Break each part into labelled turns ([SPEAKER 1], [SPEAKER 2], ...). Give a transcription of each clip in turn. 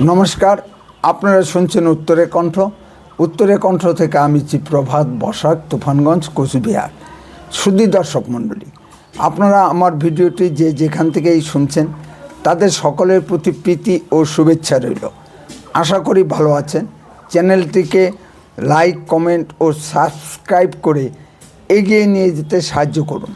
[SPEAKER 1] নমস্কার, আপনারা শুনছেন উত্তরের কণ্ঠ। উত্তরের কণ্ঠ থেকে আমি প্রভাত বসাক, তুফানগঞ্জ, কোচবিহার। সুধী দর্শক মণ্ডলী, আপনারা আমার ভিডিওটি যে যেখান থেকেই শুনছেন তাদের সকলের প্রতি প্রীতি ও শুভেচ্ছা রইল। আশা করি ভালো আছেন। চ্যানেলটিকে লাইক, কমেন্ট ও সাবস্ক্রাইব করে এগিয়ে নিয়ে যেতে সাহায্য করুন।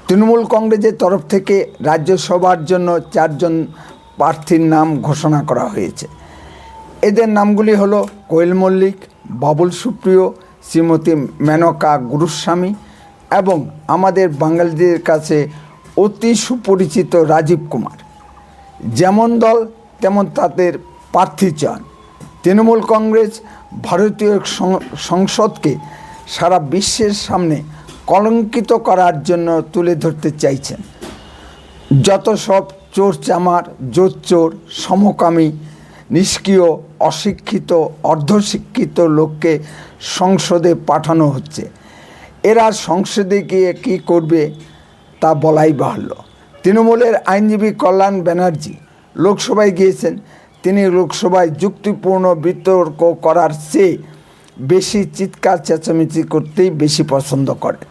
[SPEAKER 1] তৃণমূল কংগ্রেসের তরফ থেকে রাজ্যসভার জন্য 4 জন প্রার্থীর নাম ঘোষণা করা হয়েছে। এদের নামগুলি হলো কোয়েল মল্লিক, বাবুল সুপ্রিয়, শ্রীমতী মেনকা গুরুস্বামী এবং আমাদের বাঙালিদের কাছে অতি সুপরিচিত রাজীব কুমার। যেমন দল তেমন তাদের প্রার্থী চয়ন। তৃণমূল কংগ্রেস ভারতীয় সংসদকে সারা বিশ্বের সামনে কলঙ্কিত করার জন্য তুলে ধরতে চাইছেন। যত সব চোর চামার, জোচ্চোর, সমকামী, নিষ্ক্রিয়, অশিক্ষিত, অর্ধশিক্ষিত লোককে সংসদে পাঠানো হচ্ছে। এরা সংসদে গিয়ে কী করবে তা বলাই বাহুল্য। তৃণমূলের আইনজীবী কল্যাণ ব্যানার্জি লোকসভায় গিয়েছেন। তিনি লোকসভায় যুক্তিপূর্ণ বিতর্ক করার চেয়ে বেশি চিৎকার চেঁচামেচি করতেই বেশি পছন্দ করেন।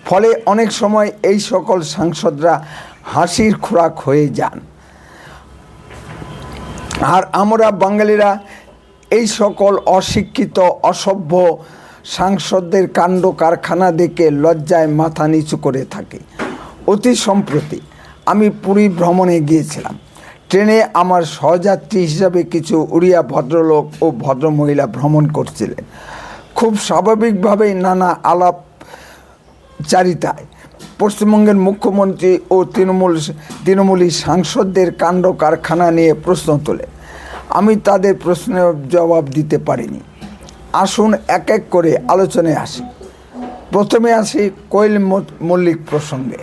[SPEAKER 1] ফলে অনেক সময় এই সকল সাংসদরা হাসির খোরাক হয়ে যান। আর আমরা বাঙালিরা এই সকল অশিক্ষিত, অসভ্য সাংসদদের কাণ্ড কারখানা দেখে লজ্জায় মাথা নিচু করে থাকি। অতি সম্প্রতি আমি পুরী ভ্রমণে গিয়েছিলাম। ট্রেনে আমার সহযাত্রী হিসাবে কিছু উড়িয়া ভদ্রলোক ও ভদ্রমহিলা ভ্রমণ করছিলেন। খুব স্বাভাবিকভাবেই নানা আলাপচারিতায় পশ্চিমবঙ্গের মুখ্যমন্ত্রী ও তৃণমূলী সাংসদদের কাণ্ড কারখানা নিয়ে প্রশ্ন তোলে। আমি তাদের প্রশ্নের জবাব দিতে পারিনি। আসুন এক এক করে আলোচনায় আসি। প্রথমে আসি কোয়েল মল্লিক প্রসঙ্গে।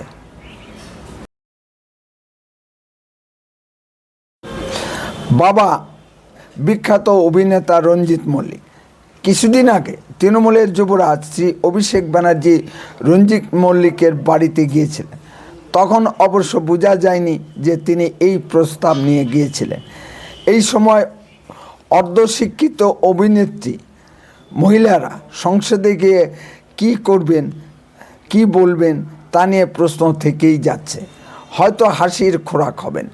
[SPEAKER 1] বাবা বিখ্যাত অভিনেতা রঞ্জিত মল্লিক। কিছুদিন আগে তৃণমূলের যুবরাজ শ্রী অভিষেক ব্যানার্জি রঞ্জিত মল্লিকের বাড়িতে গিয়েছিলেন। তখন অবশ্য বোঝা যায়নি যে তিনি এই প্রস্তাব নিয়ে গিয়েছিলেন। এই সময় অর্ধশিক্ষিত অভিনেত্রী মহিলারা সংসদে গিয়ে কী করবেন, কি বলবেন তা নিয়ে প্রশ্ন থেকেই যাচ্ছে। হয়তো হাসির খোরাক হবেন।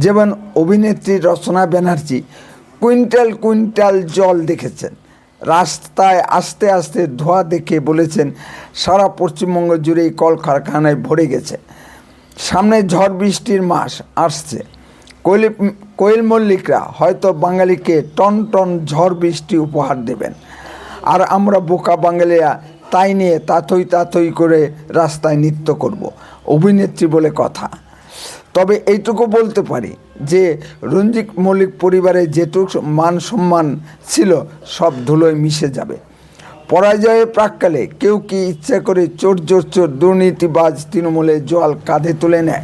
[SPEAKER 1] যেমন অভিনেত্রী রচনা ব্যানার্জি কুইন্টাল কুইন্টাল জল দেখেছেন। রাস্তায় আস্তে আস্তে ধোঁয়া দেখে বলেছেন সারা পশ্চিমবঙ্গ জুড়েই কলকারখানায় ভরে গেছে। সামনে ঝড় বৃষ্টির মাস আসছে। কোয়েল মল্লিকরা হয়তো বাঙালিকে টন টন ঝড় বৃষ্টি উপহার দেবেন। আর আমরা বোকা বাঙালিরা তাই নিয়ে তাথই করে রাস্তায় নৃত্য করব। অভিনেত্রী বলে কথা। তবে এইটুকু বলতে পারি যে রঞ্জিত মল্লিক পরিবারে যেটুকু মান সম্মান ছিল সব ধুলোয় মিশে যাবে। পরাজয়ের প্রাক্কালে কেউ কি ইচ্ছা করে চোর দুর্নীতিবাজ তৃণমূলের জল কাঁধে তুলে নেয়?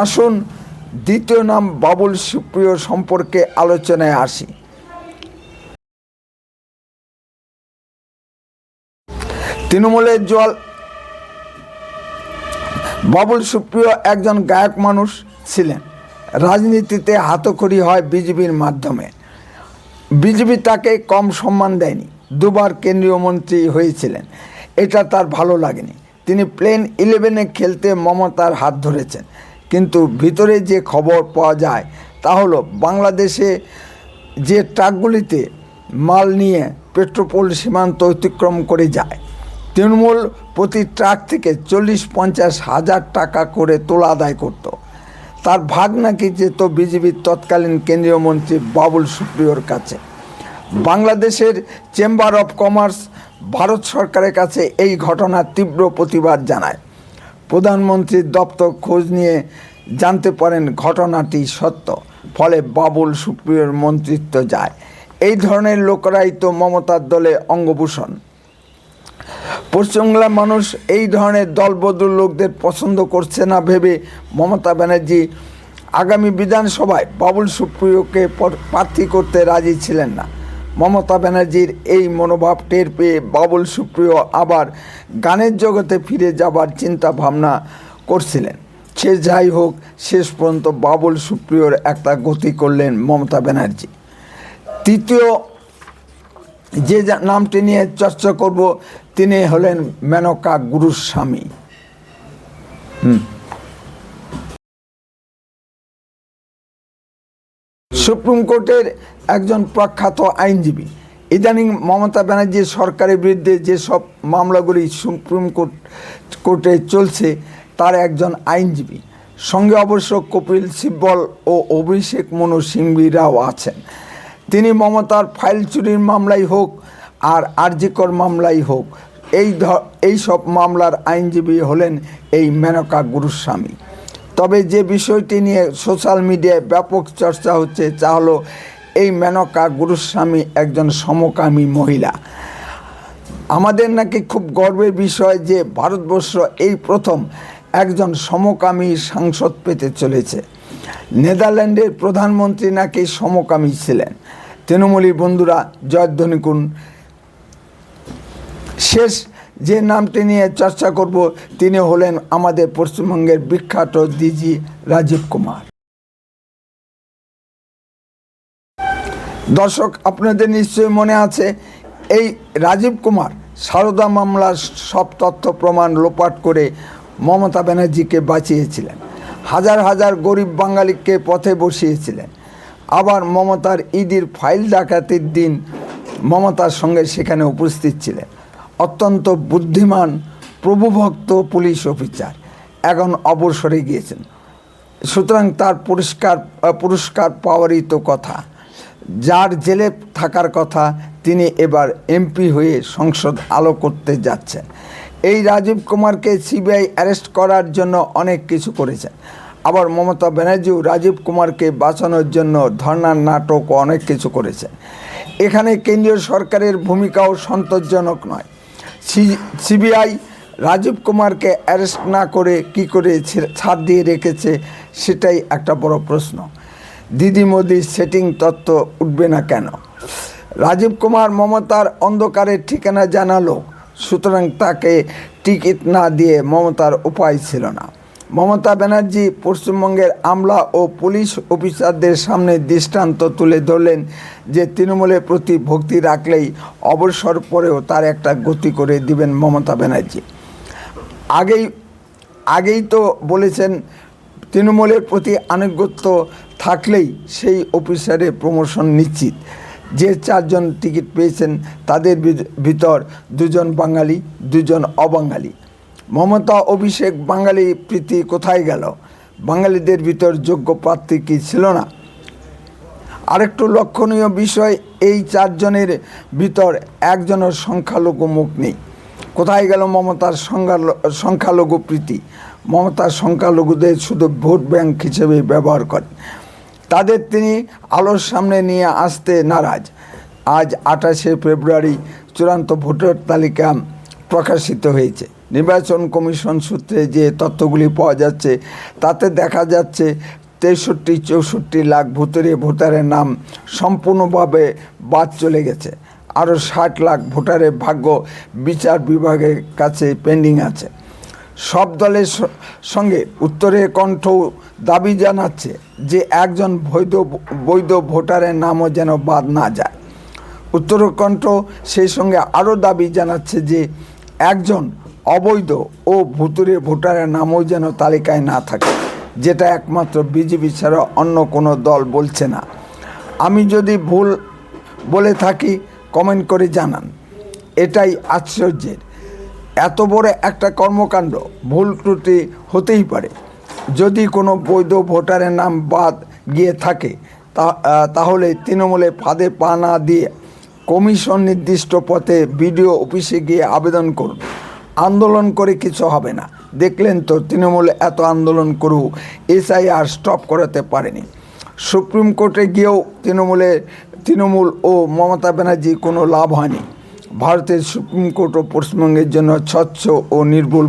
[SPEAKER 1] আসুন দ্বিতীয় নাম বাবুল সুপ্রিয় সম্পর্কে আলোচনায় আসি। তৃণমূলের জল বাবুল সুপ্রিয় একজন গায়ক মানুষ ছিলেন। রাজনীতিতে হাতখড়ি হয় বিজেপির মাধ্যমে। বিজেপি তাকে কম সম্মান দেয়নি। 2 বার কেন্দ্রীয় মন্ত্রী হয়েছিলেন। এটা তার ভালো লাগেনি। তিনি প্লেন 11-এ খেলতে মমতার হাত ধরেছেন। কিন্তু ভিতরে যে খবর পাওয়া যায় তা হলো বাংলাদেশে যে ট্রাকগুলিতে মাল নিয়ে পেট্রোপোল সীমান্ত অতিক্রম করে যায়, তৃণমূল প্রতি ট্রাক থেকে 40-50 হাজার টাকা করে তোলা আদায় করত। তার ভাগ নাকি যেত বিজেপির তৎকালীন কেন্দ্রীয় মন্ত্রী বাবুল সুপ্রিয়র কাছে। বাংলাদেশের চেম্বার অফ কমার্স ভারত সরকারের কাছে এই ঘটনার তীব্র প্রতিবাদ জানায়। প্রধানমন্ত্রীর দপ্তর খোঁজ নিয়ে জানতে পারেন ঘটনাটি সত্য। ফলে বাবুল সুপ্রিয়র মন্ত্রিত্ব যায়। এই ধরনের লোকেরাই তো মমতার দলে অঙ্গভূষণ। পশ্চিমবাংলার মানুষ এই ধরনের দলবদল লোকদের পছন্দ করছে না ভেবে মমতা ব্যানার্জি আগামী বিধানসভায় বাবুল সুপ্রিয়কে প্রার্থী করতে রাজি ছিলেন না। মমতা ব্যানার্জির এই মনোভাব টের পেয়ে বাবুল সুপ্রিয় আবার গানের জগতে ফিরে যাবার চিন্তা ভাবনা করছিলেন। সে যাই হোক, শেষ পর্যন্ত বাবুল সুপ্রিয়র একটা গতি করলেন মমতা ব্যানার্জি। তৃতীয় যে নামটি নিয়ে চর্চা করব তিনি হলেন মেনকা গুরুস্বামী। সুপ্রিম কোর্টের একজন প্রখ্যাত আইনজীবী। ইদানিং মমতা ব্যানার্জির সরকারের বিরুদ্ধে যেসব মামলাগুলি সুপ্রিম কোর্টে চলছে তার একজন আইনজীবী, সঙ্গে অবশ্য কপিল সিব্বল ও অভিষেক মনু সিংভিরাও আছেন। তিনি মমতার ফাইল চুরির মামলাই হোক আর আরজিকর মামলাই হোক, এই সব মামলার আইনজীবী হলেন এই মেনকা গুরুস্বামী। তবে যে বিষয়টি নিয়ে সোশ্যাল মিডিয়ায় ব্যাপক চর্চা হচ্ছে তা হলো এই মেনকা গুরুস্বামী একজন সমকামী মহিলা। আমাদের নাকি খুব গর্বের বিষয় যে ভারতবর্ষ এই প্রথম একজন সমকামী সাংসদ পেতে চলেছে। নেদারল্যান্ডের প্রধানমন্ত্রী নাকি সমকামী ছিলেন। তৃণমূলী বন্ধুরা জয়ধ্বনি করুন। শেষ যে নামটি নিয়ে চর্চা করব তিনি হলেন আমাদের পশ্চিমবঙ্গের বিখ্যাত ডিজি রাজীব কুমার। দর্শক, আপনাদের নিশ্চয়ই মনে আছে এই রাজীব কুমার সারদা মামলার সব তথ্য প্রমাণ লোপাট করে মমতা ব্যানার্জিকে বাঁচিয়েছিলেন, হাজার হাজার গরিব বাঙালিকে পথে বসিয়েছিলেন। আবার মমতার ইডির ফাইল ডাকাতির দিন মমতার সঙ্গে সেখানে উপস্থিত ছিলেন অত্যন্ত বুদ্ধিমান প্রভুভক্ত পুলিশ অফিসার, এখন অবসরে গিয়েছেন। সুতরাং তার পুরস্কার পাওয়ারই তো কথা। যার জেলে থাকার কথা তিনি এবার এমপি হয়ে সংসদ আলো করতে যাচ্ছেন। এই রাজীব কুমারকে সিবিআই অ্যারেস্ট করার জন্য অনেক কিছু করেছেন। আবার মমতা ব্যানার্জিও রাজীব কুমারকে বাঁচানোর জন্য ধর্নার নাটক ও অনেক কিছু করেছেন। এখানে কেন্দ্রীয় সরকারের ভূমিকাও সন্তোষজনক নয়। সিবিআই রাজীব কুমারকে অ্যারেস্ট না করে কি করে ছাড় দিয়ে রেখেছে সেটাই একটা বড় প্রশ্ন। দিদি মোদির সেটিং তত্ত্ব উঠবে না কেন? রাজীব কুমার মমতার অন্ধকারের ঠিকানা জানালো, সুতরাং তাকে টিকিট না দিয়ে মমতার উপায় ছিল না। মমতা ব্যানার্জি পশ্চিমবঙ্গের আমলা ও পুলিশ অফিসারদের সামনে দৃষ্টান্ত তুলে ধরলেন যে তৃণমূলের প্রতি ভক্তি রাখলেই অবসর পরেও তার একটা গতি করে দিবেন মমতা ব্যানার্জি। আগেই তো বলেছেন তৃণমূলের প্রতি আনুগত্য থাকলেই সেই অফিসারের প্রমোশন নিশ্চিত। যে চারজন টিকিট পেয়েছেন তাদের ভিতর দুজন বাঙালি, দুজন অবাঙালি। মমতা অভিষেক বাঙালি প্রীতি কোথায় গেল? বাঙালিদের ভিতর যোগ্য প্রার্থী কি ছিল না? আরেকটু লক্ষণীয় বিষয়, এই চারজনের ভিতর একজনের সংখ্যালঘু মুখ নেই। কোথায় গেল মমতার সংখ্যালঘু প্রীতি? মমতার সংখ্যালঘুদের শুধু ভোট ব্যাংক হিসেবে ব্যবহার করেন। তাদের তিনি আলোর সামনে নিয়ে আসতে নারাজ। আজ 28শে ফেব্রুয়ারি চূড়ান্ত ভোটার তালিকা প্রকাশিত হয়েছে। নির্বাচন কমিশন সূত্রে যে তথ্যগুলি পাওয়া যাচ্ছে তাতে দেখা যাচ্ছে 63-64 লাখ ভোটারের নাম সম্পূর্ণভাবে বাদ চলে গেছে। আরও 60 লাখ ভোটারের ভাগ্য বিচার বিভাগের কাছে পেন্ডিং আছে। সব দলের সঙ্গে উত্তরের কণ্ঠ দাবি জানাচ্ছে যে একজন বৈধ ভোটারের নামও যেন বাদ না যায়। উত্তরের কণ্ঠ সেই সঙ্গে আরও দাবি জানাচ্ছে যে একজন অবৈধ ও ভুতুরে ভোটারের নামও যেন তালিকায় না থাকে, যেটা একমাত্র বিজেপি ছাড়া অন্য কোনো দল বলছে না। আমি যদি ভুল বলে থাকি কমেন্ট করে জানান। এটাই আশ্চর্যের। এত বড় একটা কর্মকাণ্ড ভুল ত্রুটি হতেই পারে। যদি কোনো বৈধ ভোটারের নাম বাদ গিয়ে থাকে তাহলে তৃণমূলে ফাঁদে পা না দিয়ে কমিশন নির্দিষ্ট পথে বিডিও অফিসে গিয়ে আবেদন করুন। আন্দোলন করে কিছু হবে না। দেখলেন তো তৃণমূল এত আন্দোলন করেও এসআইআর স্টপ করাতে পারেনি। সুপ্রিম কোর্টে গিয়েও তৃণমূল ও মমতা ব্যানার্জি কোনো লাভ হয়নি। ভারতের সুপ্রিম কোর্টও পশ্চিমবঙ্গের জন্য স্বচ্ছ ও নির্ভুল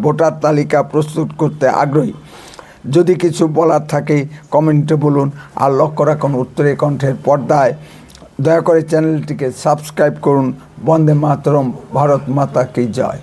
[SPEAKER 1] ভোটার তালিকা প্রস্তুত করতে আগ্রহী। যদি কিছু বলার থাকে কমেন্টে বলুন। আর লক্ষ্য রাখুন উত্তরের কণ্ঠের পর্দায়। দয়া করে চ্যানেলটিকে সাবস্ক্রাইব করুন। বন্দে মাতরম। ভারত মাতা কি জয়।